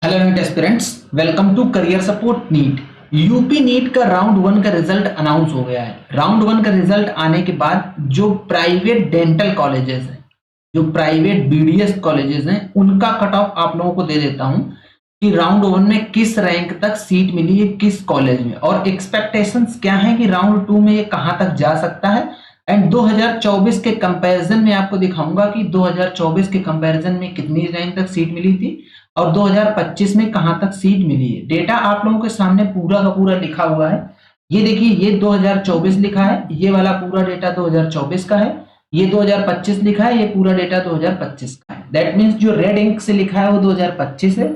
Hello NEET aspirants, welcome to career support NEET. UP NEET का round one का result announce हो गया है। राउंड वन का रिजल्ट आने के बाद जो प्राइवेट डेंटल कॉलेजेस हैं, जो प्राइवेट बीडीएस कॉलेजेस हैं, उनका कट ऑफ आप लोगों को दे देता हूं कि राउंड वन में किस रैंक तक सीट मिली है किस कॉलेज में, और एक्सपेक्टेशंस क्या है कि राउंड टू में ये कहां तक जा सकता है। एंड 2024 के कंपैरिजन में आपको दिखाऊंगा कि 2024 के कंपैरिजन में कितनी रैंक तक सीट मिली थी और 2025 में कहां तक सीट मिली है। डेटा आप लोगों के सामने पूरा का पूरा लिखा हुआ है। ये देखिए, ये 2024 लिखा है, ये वाला पूरा डेटा 2024 का है। ये 2025 लिखा है, ये पूरा डेटा 2025 का है। दैट मीन्स जो रेड इंक से लिखा है वो 2025 है,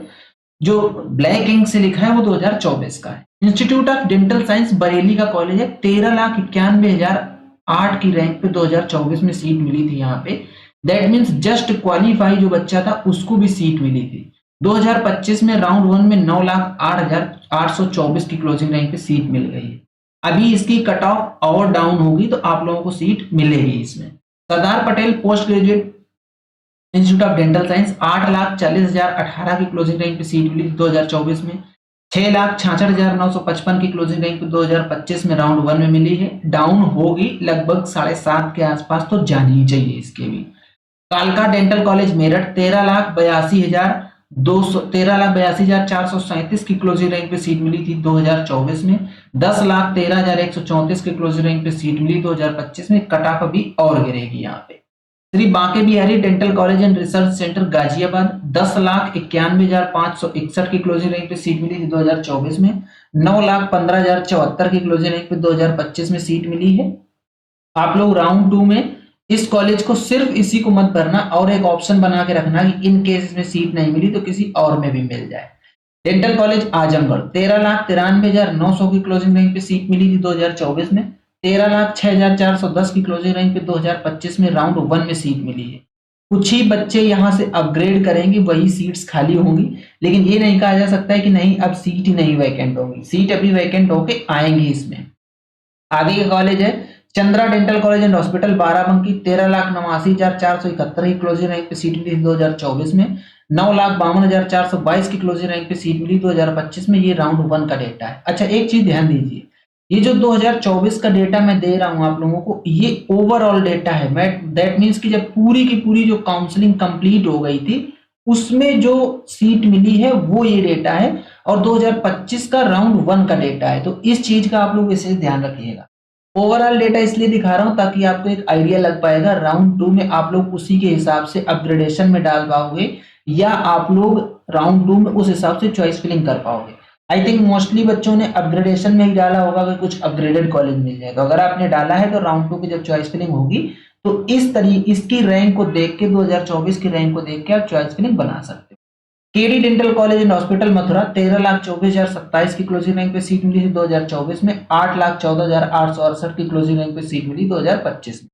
जो ब्लैक इंक से लिखा है वो 2024 का है। Institute of dental science Bareilly का कॉलेज है। 13,91,008 की रैंक पे 2024 में सीट मिली थी यहाँ पे। दैट मीन्स जस्ट क्वालिफाई जो बच्चा था उसको भी सीट मिली थी। 2025 में राउंड वन में 9,08,824 की क्लोजिंग रैंक पे सीट मिल गई है। अभी इसकी कट ऑफ और डाउन होगी तो आप लोगों को सीट मिलेगी इसमें। Sardar Patel post graduate institute of dental science 8,40,018 की क्लोजिंग रैंक पे सीट मिली 2024 में। 6,66,955 की क्लोजिंग रैंक पे 2025 में राउंड वन में मिली है। डाउन होगी लगभग 7.5 के आसपास, तो जानी ही चाहिए इसके भी। कालका डेंटल कॉलेज मेरठ 13,82,437 की क्लोजिंग रैंक पे सीट मिली थी 2024 में। 10,13,134 की क्लोजिंग रैंक पे सीट मिली 2025 में। कट ऑफ अभी और गिरेगी यहाँ पे। Shri Banke Bihari dental college and research centre Ghaziabad 10,91,561 की क्लोजिंग रैंक पे सीट मिली थी 2024 में। 9,15,074 की क्लोजिंग रैंक पे 2025 में सीट मिली है। आप लोग राउंड टू में इस कॉलेज को सिर्फ इसी को मत भरना और एक ऑप्शन बना के रखना कि इन केस में सीट नहीं मिली तो किसी और में भी मिल जाए। डेंटल कॉलेज आजमगढ़ 13,93,900 की क्लोजिंग रैंक पे सीट मिली थी 2024 में। 13,06,410 की क्लोजिंग रैंक पे 2025 में राउंड वन में सीट मिली है। कुछ ही बच्चे यहाँ से अपग्रेड करेंगे, वही सीट्स खाली होंगी, लेकिन ये नहीं कहा जा सकता है कि नहीं अब सीट ही नहीं वैकेंट होगी। सीट अभी वैकेंट होके आएंगी इसमें। आगे का कॉलेज है Chandra dental college and hospital Barabanki 13,89,471 की क्लोजिंग रैंक पे सीट मिली 2024 में। 9,52,422 की क्लोजिंग रैंक पे सीट मिली 2025 में। ये राउंड वन का डेटा है। अच्छा, एक चीज ध्यान दीजिए, ये जो 2024 का डेटा मैं दे रहा हूं आप लोगों को, ये ओवरऑल डेटा है। मैं दैट मीन्स कि जब पूरी की पूरी जो काउंसलिंग कंप्लीट हो गई थी उसमें जो सीट मिली है वो ये डेटा है, और 2025 का राउंड वन का डेटा है। तो इस चीज का आप लोग विशेष ध्यान रखिएगा। ओवरऑल डेटा इसलिए दिखा रहा हूं ताकि आपको एक आइडिया लग पाएगा। राउंड टू में आप लोग उसी के हिसाब से अपग्रेडेशन में डाल पाओगे, या आप लोग राउंड टू में उस हिसाब से चॉइस फिलिंग कर पाओगे। आई थिंक मोस्टली बच्चों ने अपग्रेडेशन में ही डाला होगा कि कुछ अपग्रेडेड कॉलेज मिल जाएगा। अगर आपने डाला है तो राउंड टू की जब चॉइस फिलिंग होगी तो इस तरीके इसकी रैंक को देख के, 2024 की रैंक को देख के आप चॉइस फिलिंग बना सकते हो। KD dental college and hospital Mathura 13,24,027 की क्लोजिंग रैंक पे सीट मिली थी 2024 में। 8,14,868 की क्लोजिंग रैंक पे सीट मिली 2025 में।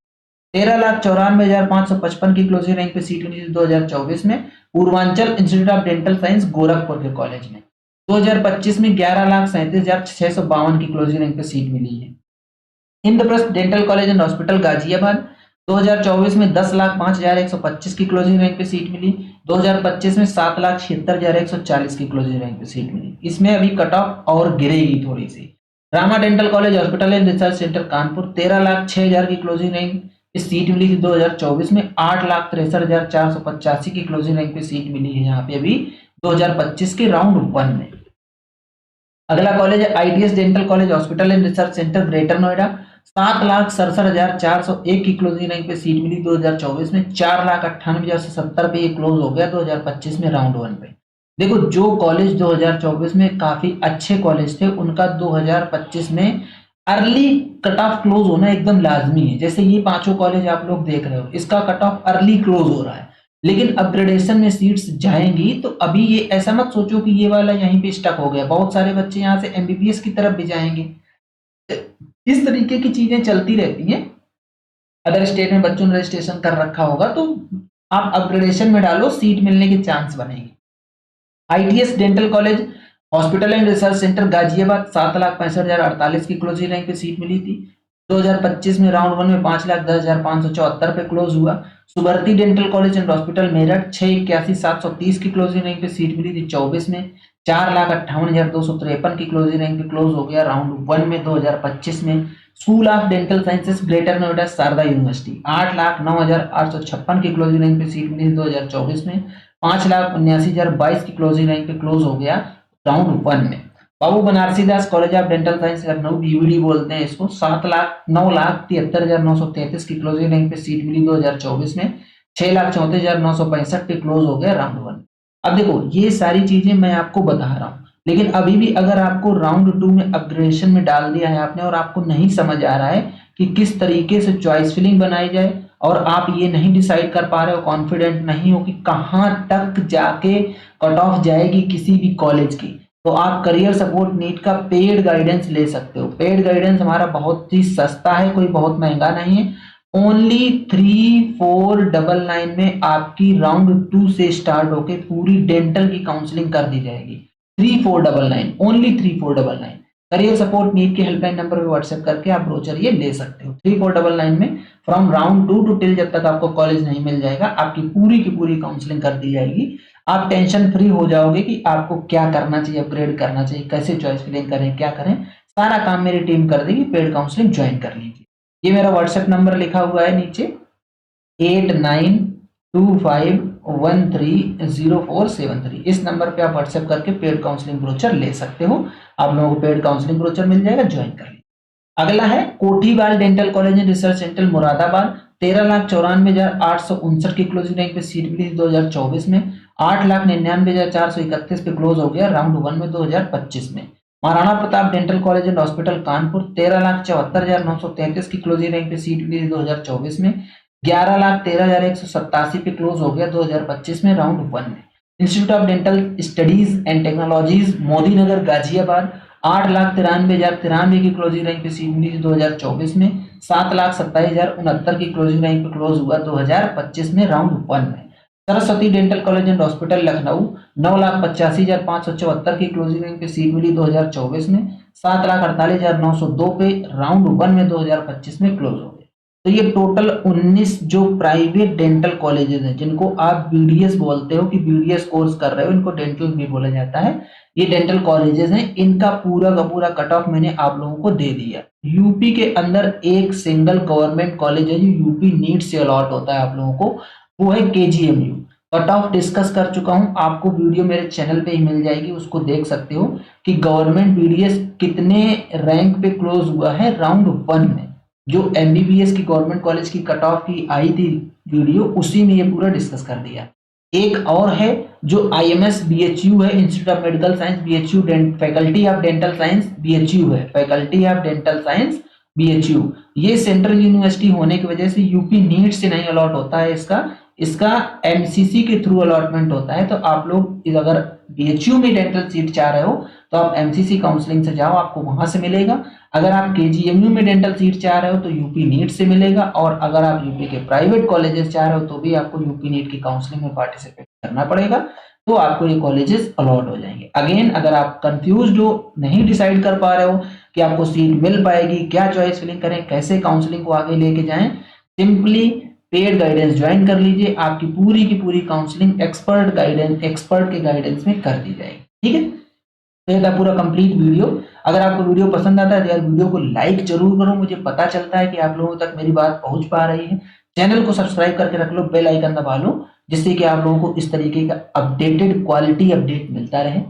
13,94,555 की क्लोजिंग रैंक पे सीट मिली थी 2024 में Purvanchal institute of dental science Gorakhpur के कॉलेज में। 2025 में 11,37,652 की क्लोजिंग रैंक पे सीट मिली है। Indraprastha dental college and hospital Ghaziabad 2024 में 10,05,125 की क्लोजिंग रैंक पे सीट मिली। 2025 में 7,76,140 की क्लोजिंग रैंक पे सीट मिली। इसमें अभी कट ऑफ और गिरेगी थोड़ी सी। Rama dental college hospital and research centre Kanpur 13,06,000 की क्लोजिंग रैंक पे सीट मिली थी 2024 में। 8,63,485 की क्लोजिंग रैंक पे सीट मिली है यहाँ पे अभी 2025 के राउंड वन में। अगला कॉलेज है ITS dental college hospital and research centre greater Noida 7,67,401 की क्लोजिंग रैंक पे सीट मिली 2024 में। 4,98,070 पे ये क्लोज हो गया 2025 में राउंड वन पे। देखो, जो कॉलेज 2024 में काफी अच्छे कॉलेज थे उनका 2025 में अर्ली कट ऑफ क्लोज होना एकदम लाजमी है। जैसे ये पांचों कॉलेज आप लोग देख रहे हो, इसका कट ऑफ अर्ली क्लोज हो रहा है, लेकिन अपग्रेडेशन में सीट्स जाएंगी तो अभी ये ऐसा मत सोचो कि ये वाला यहीं पे स्टक हो गया। बहुत सारे बच्चे यहाँ से एमबीबीएस की तरफ भी जाएंगे। इस तरीके की चीजें चलती रहती हैं। अदर स्टेट में बच्चों ने रजिस्ट्रेशन कर रखा होगा तो आप अपग्रेडेशन में डालो, सीट मिलने के चांस बनेंगे। ITS dental college hospital and research centre Ghaziabad 7,65,048 की क्लोजिंग रैंक पे सीट मिली थी 2025 में राउंड 1 में 5,10,574 पे क्लोज हुआ। Subharti dental college and hospital Meerut 681,730 की क्लोजिंग रैंक पे सीट मिली थी 24 में। 4,58,253 की क्लोजिंग रैंक पे क्लोज हो गया राउंड 1 में 2025 में। School of dental sciences greater Noida Sharda university 8,09,856 की क्लोजिंग रैंक पे सीट मिली थी 2024 में। 5,79,022 की क्लोजिंग रैंक पे क्लोज हो गया राउंड 1 में। Babu Banarasi Das college of dental science Lucknow BVD बोलते हैं इसको, 7,09,73,933 की क्लोजिंग रैंक पे सीट मिली 2024 में। 6,34,965 पे क्लोज हो गया राउंड 1। अब देखो ये सारी चीजें मैं आपको बता रहा हूँ, लेकिन अभी भी अगर आपको राउंड 2 में अपग्रेडेशन में डाल दिया है आपने और आपको नहीं समझ आ रहा है कि किस तरीके से चॉइस फिलिंग बनाई जाए, और आप ये नहीं डिसाइड कर पा रहे हो, कॉन्फिडेंट नहीं हो कि कहाँ तक जाके कट ऑफ जाएगी किसी भी कॉलेज की, तो आप करियर सपोर्ट नीट का पेड गाइडेंस ले सकते हो। पेड गाइडेंस हमारा बहुत ही सस्ता है, कोई बहुत महंगा नहीं है। ओनली 3499 में आपकी राउंड 2 से स्टार्ट होके पूरी डेंटल की काउंसलिंग कर दी जाएगी। 3499, ओनली 3499। करियर सपोर्ट नीट के हेल्पलाइन नंबर पे व्हाट्सएप करके आप ब्रोचर ये ले सकते हो। 3499 में फ्रॉम राउंड 2 टू टिल जब तक आपको कॉलेज नहीं मिल जाएगा आपकी पूरी की पूरी काउंसलिंग कर दी जाएगी। आप टेंशन फ्री हो जाओगे कि आपको क्या करना चाहिए, अपग्रेड करना चाहिए, कैसे चॉइस फिलिंग करें, क्या करें, सारा काम मेरी टीम कर देगी। पेड काउंसलिंग ज्वाइन कर लीजिए। ये मेरा व्हाट्सएप नंबर लिखा हुआ है नीचे 8925130473। इस नंबर पे आप व्हाट्सएप करके पेड काउंसलिंग ब्रोचर ले सकते हो। आप लोगों को पेड काउंसलिंग ब्रोचर मिल जाएगा, ज्वाइन कर लीजिए। अगला है Kothiwal dental college and research centre Moradabad 13,94,859 की क्लोजिंग रैंक पे सीट मिली 2024 में। 8,99,431 पे क्लोज हो गया राउंड 1 में 2025 में। Maharana Pratap dental college and hospital Kanpur 13,74,933 की क्लोजिंग रैंक पे सीट मिली 2024 में। 11,13,187 पे क्लोज हो गया 2025 में राउंड 1 में। Institute of dental studies and technologies Modi Nagar Ghaziabad 8,93,093 की क्लोजिंग रैंक पे सीट मिली 2024 में। 7,27,069 की क्लोजिंग रैंक पे क्लोज हुआ 2025 में राउंड 1 में। Saraswati dental college and hospital Lucknow 9,85,574 की क्लोजिंग रैंक पे सीट मिली 2024 में। 7,48,902 पे राउंड 1 में 2025 में क्लोज हो गया। तो ये टोटल 19 जो प्राइवेट डेंटल कॉलेजेस हैं जिनको आप बीडीएस बोलते हो कि बीडीएस कोर्स कर रहे हो, इनको डेंटल भी बोला जाता है। ये डेंटल कॉलेजेस हैं, इनका पूरा का पूरा कट ऑफ मैंने आप लोगों को दे दिया। यूपी के अंदर एक सिंगल गवर्नमेंट कॉलेज है जो यूपी नीट से अलॉट होता है आप लोगों को, वो है केजीएमयू। कट ऑफ डिस्कस कर चुका हूं, आपको वीडियो मेरे चैनल पे ही मिल जाएगी, उसको देख सकते हो कि गवर्नमेंट बीडीएस कितने रैंक पे क्लोज हुआ है राउंड 1 में। जो एमबीबीएस की गवर्नमेंट कॉलेज की कट ऑफ की आई थी वीडियो, उसी में ये पूरा डिस्कस कर दिया। एक और है जो आईएमएस बीएचयू है, institute of medical science BHU, faculty of dental science BHU है, faculty of dental science BHU. ये सेंट्रल यूनिवर्सिटी होने की वजह से यूपी नीट से नहीं अलॉट होता है, इसका एमसीसी के थ्रू अलॉटमेंट होता है। तो आप लोग अगर बीएचयू में डेंटल सीट चाह रहे हो तो आप एमसीसी काउंसलिंग से जाओ, आपको वहां से मिलेगा। अगर आप केजीएमयू में डेंटल सीट चाह रहे हो तो यूपी नीट से मिलेगा, और अगर आप यूपी के प्राइवेट कॉलेजेस चाह रहे हो तो भी आपको यूपी नीट की काउंसलिंग में पार्टिसिपेट करना पड़ेगा, तो आपको ये कॉलेजेस अलॉट हो जाएंगे। अगेन अगर आप कंफ्यूज हो, नहीं डिसाइड कर पा रहे हो कि आपको सीट मिल पाएगी, क्या चॉइस फिलिंग करें, कैसे काउंसलिंग को आगे लेके जाएं, सिंपली पेड गाइडेंस ज्वाइन कर लीजिए। आपकी पूरी की पूरी काउंसलिंग एक्सपर्ट के गाइडेंस में कर दी जाएगी। ठीक है, तो ये था पूरा कंप्लीट वीडियो। अगर आपको वीडियो पसंद आता है तो यार वीडियो को लाइक जरूर करो, मुझे पता चलता है कि आप लोगों तक मेरी बात पहुंच पा रही है। चैनल को सब्सक्राइब करके रख लो, बेल आइकन दबा लो, जिससे कि आप लोगों को इस तरीके का अपडेटेड क्वालिटी अपडेट मिलता रहे।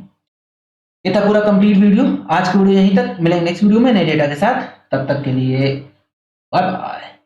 ये था पूरा कंप्लीट वीडियो। आज की वीडियो यहीं तक, मिलेंगे नेक्स्ट वीडियो में नए डेटा के साथ। तब तक के लिए बाय बाय।